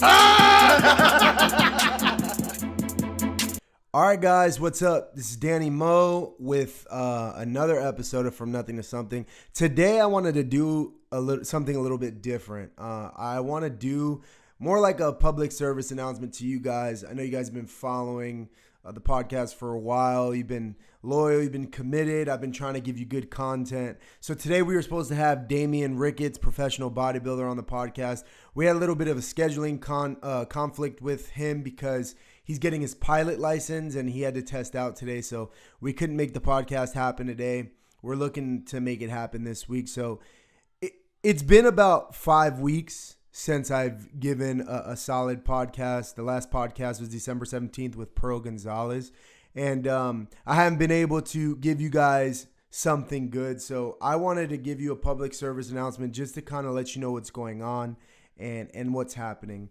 All right, guys, what's up? This is Danny Moe with another episode of From Nothing to Something. Today, I wanted to do something a little bit different. I want to do more like a public service announcement to you guys. I know you guys have been following the podcast for a while. You've been loyal. You've been committed. I've been trying to give you good content. So today we were supposed to have Damian Ricketts, professional bodybuilder, on the podcast. We had a little bit of a scheduling conflict with him because he's getting his pilot license and he had to test out today. So we couldn't make the podcast happen today. We're looking to make it happen this week. So it's been about 5 weeks since I've given a solid podcast. The last podcast was December 17th with Pearl Gonzalez. And I haven't been able to give you guys something good. So I wanted to give you a public service announcement just to kind of let you know what's going on and what's happening.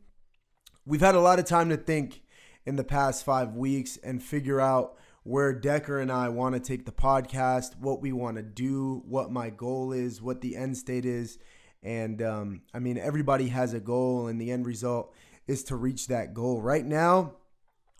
We've had a lot of time to think in the past 5 weeks and figure out where Decker and I want to take the podcast, what we want to do, what my goal is, what the end state is. And I mean, everybody has a goal and the end result is to reach that goal. Right now,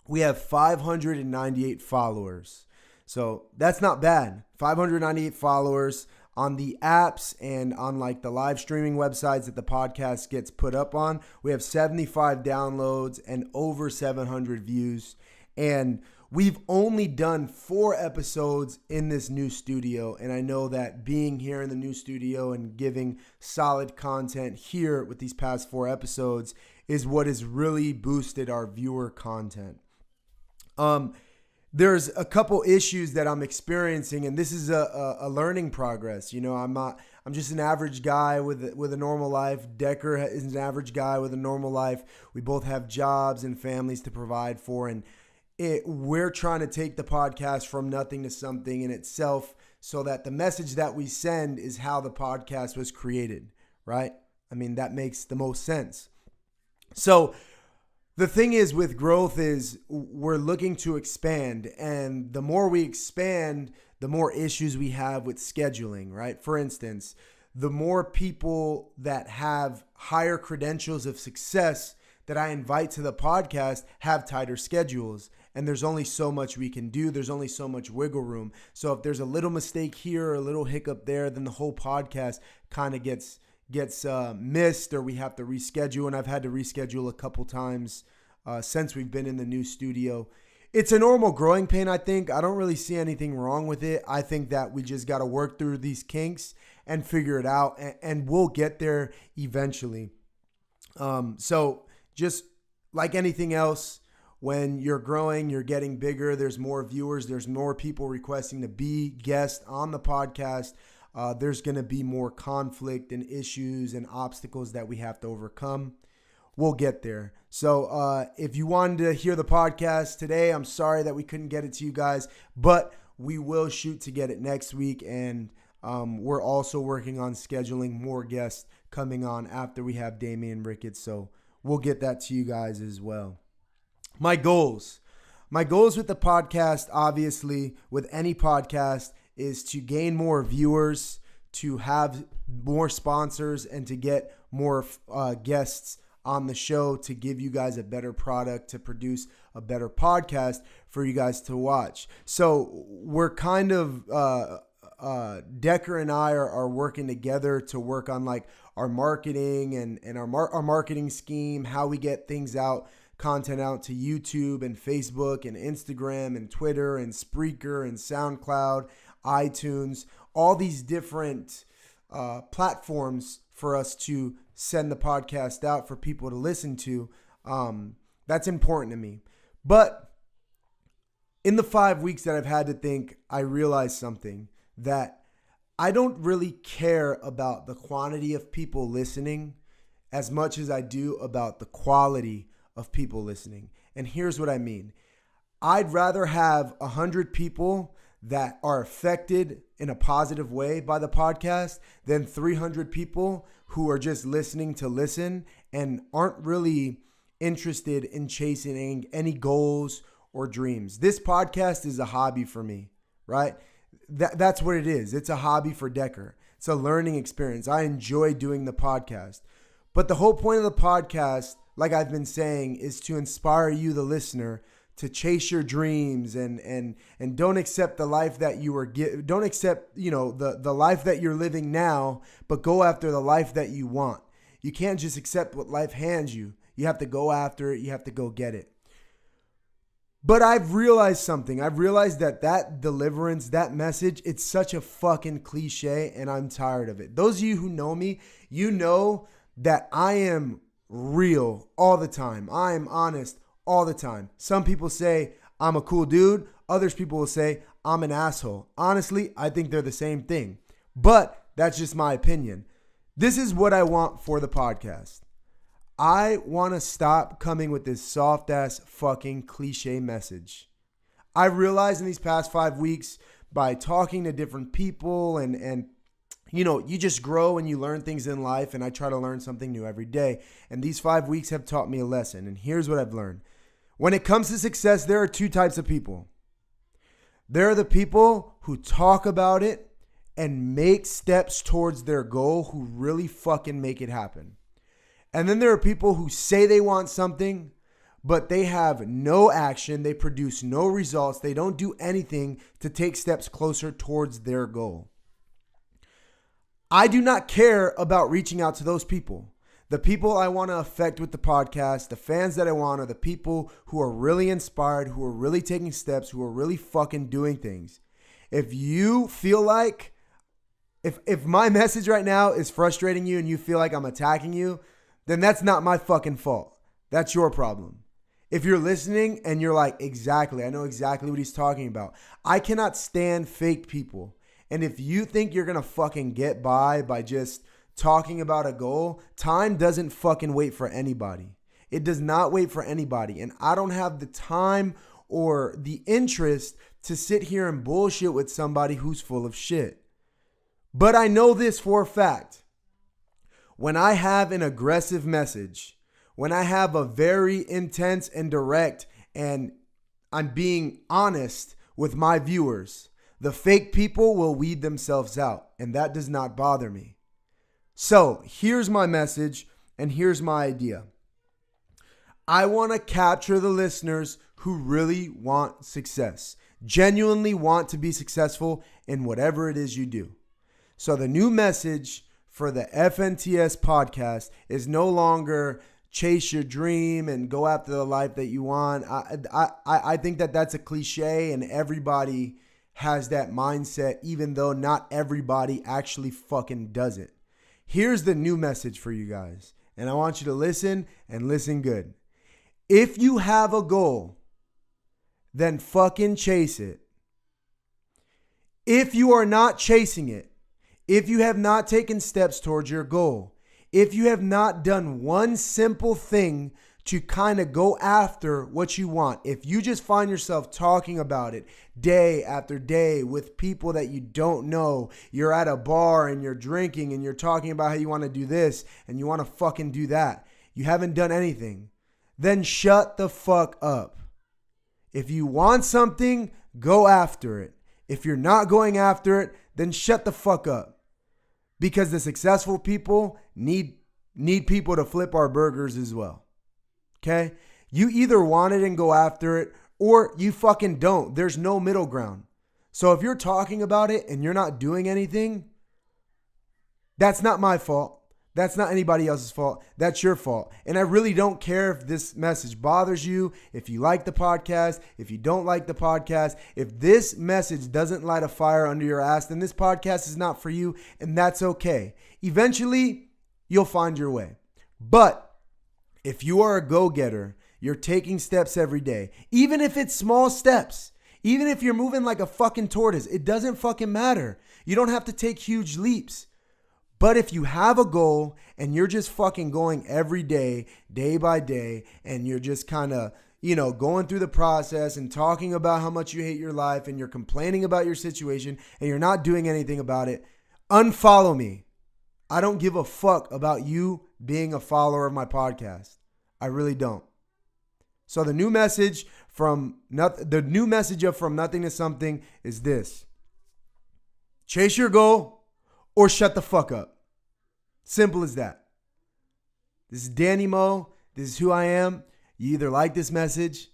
we have 598 followers. So that's not bad. 598 followers on the apps and on like the live streaming websites that the podcast gets put up on. We have 75 downloads and over 700 views. And we've only done 4 episodes in this new studio. And I know that being here in the new studio and giving solid content here with these past 4 episodes is what has really boosted our viewer content. There's a couple issues that I'm experiencing, and this is a learning progress. You know, I'm just an average guy with a normal life. Decker is an average guy with a normal life. We both have jobs and families to provide for, and we're trying to take the podcast from nothing to something in itself so that the message that we send is how the podcast was created, right? I mean, that makes the most sense. So the thing is with growth is we're looking to expand, and the more we expand, the more issues we have with scheduling, right? For instance, the more people that have higher credentials of success that I invite to the podcast have tighter schedules, and there's only so much we can do. There's only so much wiggle room. So if there's a little mistake here or a little hiccup there, then the whole podcast kind of gets missed, or we have to reschedule. And I've had to reschedule a couple times since we've been in the new studio. It's a normal growing pain, I think. I don't really see anything wrong with it. I think that we just got to work through these kinks and figure it out, and we'll get there eventually. So just like anything else, when you're growing, you're getting bigger, there's more viewers, there's more people requesting to be guests on the podcast. There's going to be more conflict and issues and obstacles that we have to overcome. We'll get there. So if you wanted to hear the podcast today, I'm sorry that we couldn't get it to you guys, but we will shoot to get it next week. And we're also working on scheduling more guests coming on after we have Damian Ricketts. So we'll get that to you guys as well. My goals with the podcast, obviously, with any podcast, is to gain more viewers, to have more sponsors, and to get more guests on the show to give you guys a better product, to produce a better podcast for you guys to watch. So we're kind of, Decker and I are working together to work on like our marketing and our marketing scheme, how we get things out, content out to YouTube and Facebook and Instagram and Twitter and Spreaker and SoundCloud, iTunes, all these different platforms for us to send the podcast out for people to listen to. That's important to me. But in the 5 weeks that I've had to think, I realized something, that I don't really care about the quantity of people listening as much as I do about the quality of people listening. And here's what I mean. I'd rather have 100 people that are affected in a positive way by the podcast than 300 people who are just listening to listen and aren't really interested in chasing any goals or dreams. This podcast is a hobby for me, right? That's what it is. It's a hobby for Decker. It's a learning experience. I enjoy doing the podcast. But the whole point of the podcast like I've been saying, is to inspire you, the listener, to chase your dreams and don't accept the life that you were don't accept, the life that you're living now, but go after the life that you want. You can't just accept what life hands you. You have to go after it. You have to go get it. But I've realized something. I've realized that deliverance, that message, it's such a fucking cliche, and I'm tired of it. Those of you who know me, you know that I am real all the time. I am honest all the time. Some people say I'm a cool dude. Others people will say I'm an asshole. Honestly, I think they're the same thing. But that's just my opinion. This is what I want for the podcast. I want to stop coming with this soft ass fucking cliche message. I realized in these past 5 weeks, by talking to different people and you just grow and you learn things in life, and I try to learn something new every day. And these 5 weeks have taught me a lesson. And here's what I've learned. When it comes to success, there are two types of people. There are the people who talk about it and make steps towards their goal, who really fucking make it happen. And then there are people who say they want something, but they have no action. They produce no results. They don't do anything to take steps closer towards their goal. I do not care about reaching out to those people. The people I want to affect with the podcast, the fans that I want, are the people who are really inspired, who are really taking steps, who are really fucking doing things. If you feel like, if my message right now is frustrating you and you feel like I'm attacking you, then that's not my fucking fault. That's your problem. If you're listening and you're like, exactly, I know exactly what he's talking about. I cannot stand fake people. And if you think you're going to fucking get by just talking about a goal, time doesn't fucking wait for anybody. It does not wait for anybody. And I don't have the time or the interest to sit here and bullshit with somebody who's full of shit. But I know this for a fact. When I have an aggressive message, when I have a very intense and direct, and I'm being honest with my viewers, the fake people will weed themselves out, and that does not bother me. So here's my message, and here's my idea. I want to capture the listeners who really want success, genuinely want to be successful in whatever it is you do. So the new message for the FNTS podcast is no longer chase your dream and go after the life that you want. I think that that's a cliche, and everybody has that mindset, even though not everybody actually fucking does it. Here's the new message for you guys, and I want you to listen and listen good. If you have a goal, then fucking chase it. If you are not chasing it, if you have not taken steps towards your goal, if you have not done one simple thing to kind of go after what you want, if you just find yourself talking about it day after day with people that you don't know, you're at a bar and you're drinking and you're talking about how you want to do this and you want to fucking do that, you haven't done anything, then shut the fuck up. If you want something, go after it. If you're not going after it, then shut the fuck up. Because the successful people need people to flip our burgers as well. Okay? You either want it and go after it, or you fucking don't. There's no middle ground. So if you're talking about it and you're not doing anything, that's not my fault. That's not anybody else's fault. That's your fault. And I really don't care if this message bothers you, if you like the podcast, if you don't like the podcast. If this message doesn't light a fire under your ass, then this podcast is not for you, and that's okay. Eventually, you'll find your way. But if you are a go-getter, you're taking steps every day, even if it's small steps, even if you're moving like a fucking tortoise, it doesn't fucking matter. You don't have to take huge leaps. But if you have a goal and you're just fucking going every day, day by day, and you're just kind of, going through the process and talking about how much you hate your life and you're complaining about your situation and you're not doing anything about it, unfollow me. I don't give a fuck about you being a follower of my podcast. I really don't. So the new message of From Nothing to Something is this. Chase your goal or shut the fuck up. Simple as that. This is Danny Mo. This is who I am. You either like this message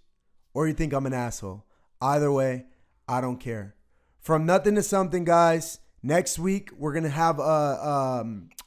or you think I'm an asshole. Either way, I don't care. From nothing to something, guys. Next week, we're going to have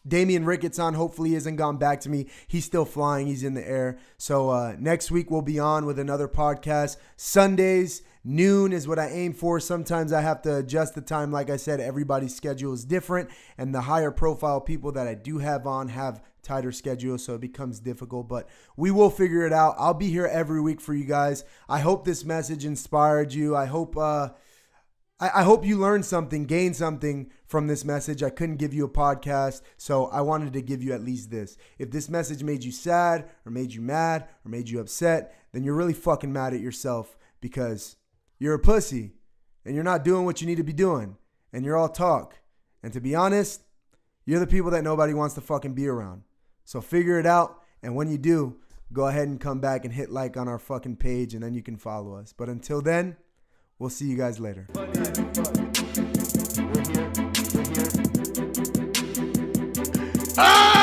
Damian Ricketts on. Hopefully he hasn't gone back to me. He's still flying. He's in the air. So next week, we'll be on with another podcast. Sundays, noon is what I aim for. Sometimes I have to adjust the time. Like I said, everybody's schedule is different. And the higher profile people that I do have on have tighter schedule, so it becomes difficult. But we will figure it out. I'll be here every week for you guys. I hope this message inspired you. I hope you learned something, gained something from this message. I couldn't give you a podcast, so I wanted to give you at least this. If this message made you sad or made you mad or made you upset, then you're really fucking mad at yourself because you're a pussy and you're not doing what you need to be doing and you're all talk. And to be honest, you're the people that nobody wants to fucking be around. So figure it out, and when you do, go ahead and come back and hit like on our fucking page, and then you can follow us. But until then, we'll see you guys later. Ah!